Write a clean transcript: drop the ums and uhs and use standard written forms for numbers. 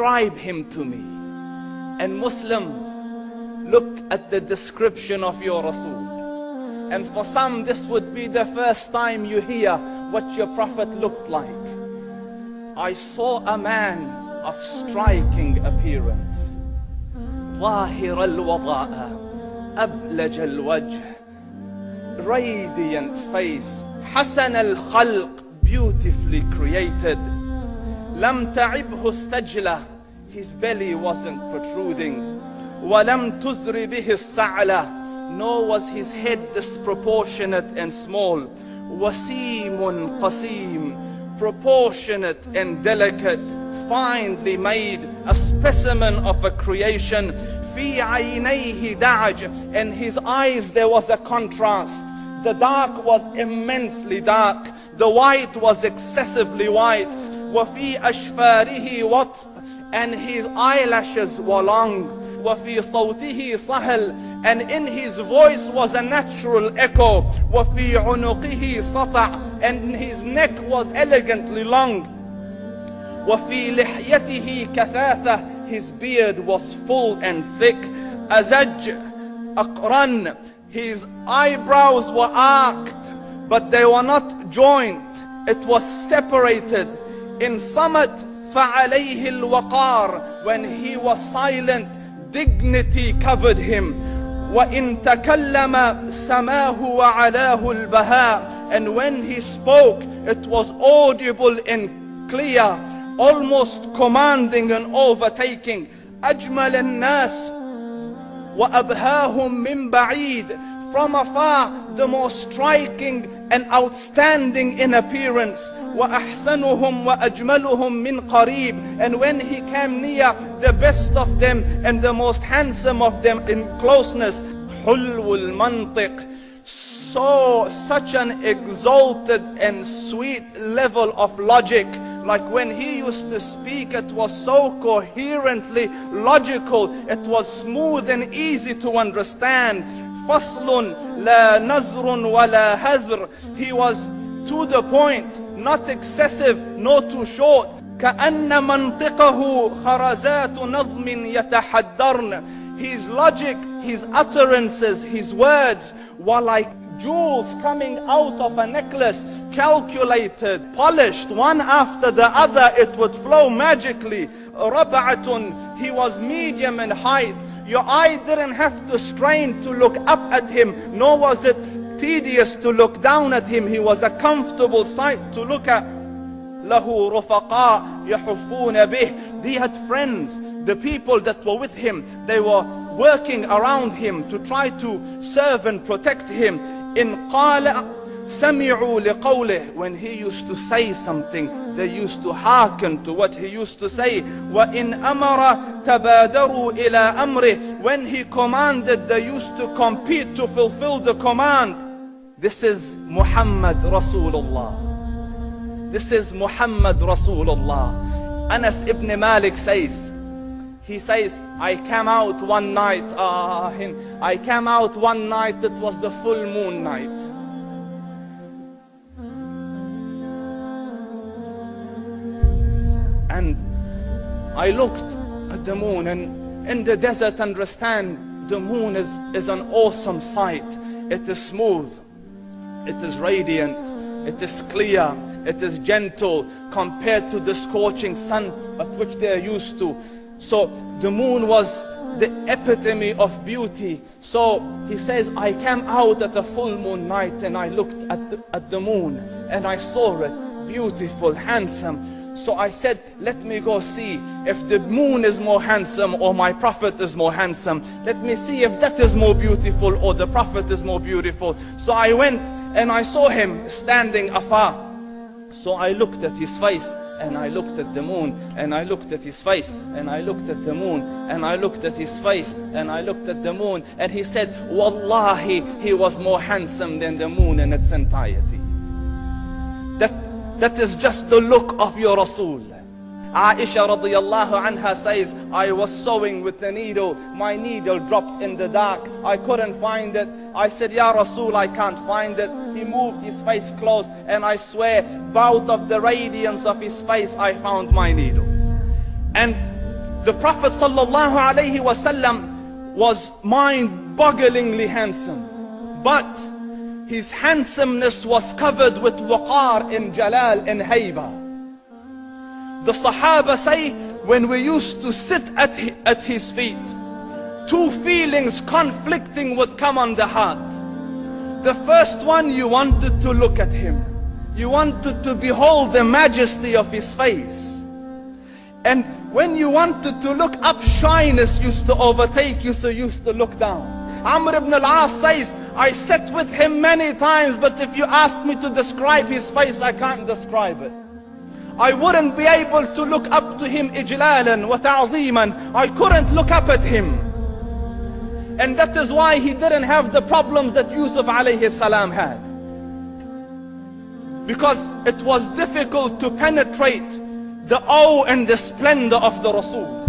describe him to me. And Muslims, look at the description of your Rasul. And for some, this would be the first time you hear what your Prophet looked like. I saw a man of striking appearance. ظاهر الوضاء أبلج الوجه, radiant face, حسن الخلق, beautifully created. لم تعبه الثجلة, his belly wasn't protruding. ولم تزر به السعلة, nor was his head disproportionate and small. وسيم قسيم, proportionate and delicate, finely made, a specimen of a creation. في عينيه دعج, and his eyes there was a contrast. The dark was immensely dark, the white was excessively white. وفي أشفاره وطف, and his eyelashes were long. وفي صوته صهل, and in his voice was a natural echo. وفي عنقه سطع, and his neck was elegantly long. وفي لحيته كثاثة, his beard was full and thick. أزج أقرن, his eyebrows were arched, but they were not joined. It was separated. In summit فعليه الوقار, when he was silent, dignity covered him. وإن تكلم سماه وعلاه البهاء, and when he spoke, it was audible and clear, almost commanding and overtaking. أجمل الناس وأبهاهم من بعيد, from afar the most striking and outstanding in appearance. وأحسنهم وأجملهم من قريب, and when he came near, the best of them and the most handsome of them in closeness. حلو المنطق, such an exalted and sweet level of logic. Like when he used to speak, it was so coherently logical, it was smooth and easy to understand. فصل لا نزر ولا هذر, he was to the point, not excessive, nor too short. كأن منطقه خرزات نظم يتحدرن, his logic, his utterances, his words were like jewels coming out of a necklace, calculated, polished, one after the other, it would flow magically. ربعة, he was medium in height. Your eye didn't have to strain to look up at him, nor was it tedious to look down at him. He was a comfortable sight to look at. له رفقاء يحفون به, he had friends, the people that were with him, they were working around him to try to serve and protect him. إن قال سمعوا لقوله, when he used to say something, they used to hearken to what he used to say. وإن أمر تبادروا إلى أمره, when he commanded, they used to compete to fulfill the command. This is Muhammad Rasulullah. This is Muhammad Rasulullah. Anas ibn Malik says, he says, I came out one night, it was the full moon night. And I looked at the moon, and in the desert, understand, the moon is an awesome sight. It is smooth, it is radiant, it is clear, it is gentle compared to the scorching sun at which they are used to. So the moon was the epitome of beauty. So he says, I came out at a full moon night and I looked at the moon and I saw it, beautiful, handsome. So I said, let me go see if the moon is more handsome or my Prophet is more handsome. Let me see if that is more beautiful or the Prophet is more beautiful. So I went and I saw him standing afar. So I looked at his face and I looked at the moon, and I looked at his face, and I looked at the moon, and I looked at his face, and I looked at the moon, and he said, Wallahi, he was more handsome than the moon in its entirety. That is just the look of your Rasul. Aisha radiyallahu anha says, I was sewing with the needle, my needle dropped in the dark, I couldn't find it. I said, Ya Rasul, I can't find it. He moved his face close, and I swear, out of the radiance of his face, I found my needle. And The Prophet sallallahu alaihi wasallam was mind-bogglingly handsome, but his handsomeness was covered with waqar and jalal and hayba. The Sahaba say, when we used to sit at his feet, two feelings conflicting would come on the heart. The first one, you wanted to look at him. You wanted to behold the majesty of his face. And when you wanted to look up, shyness used to overtake you, so you used to look down. Amr ibn al-As says, I sat with him many times, but if you ask me to describe his face, I can't describe it. I wouldn't be able to look up to him ijlalan wa ta'zeeman. I couldn't look up at him. And that is why he didn't have the problems that Yusuf alayhi salam had. Because it was difficult to penetrate the awe and the splendor of the Rasul.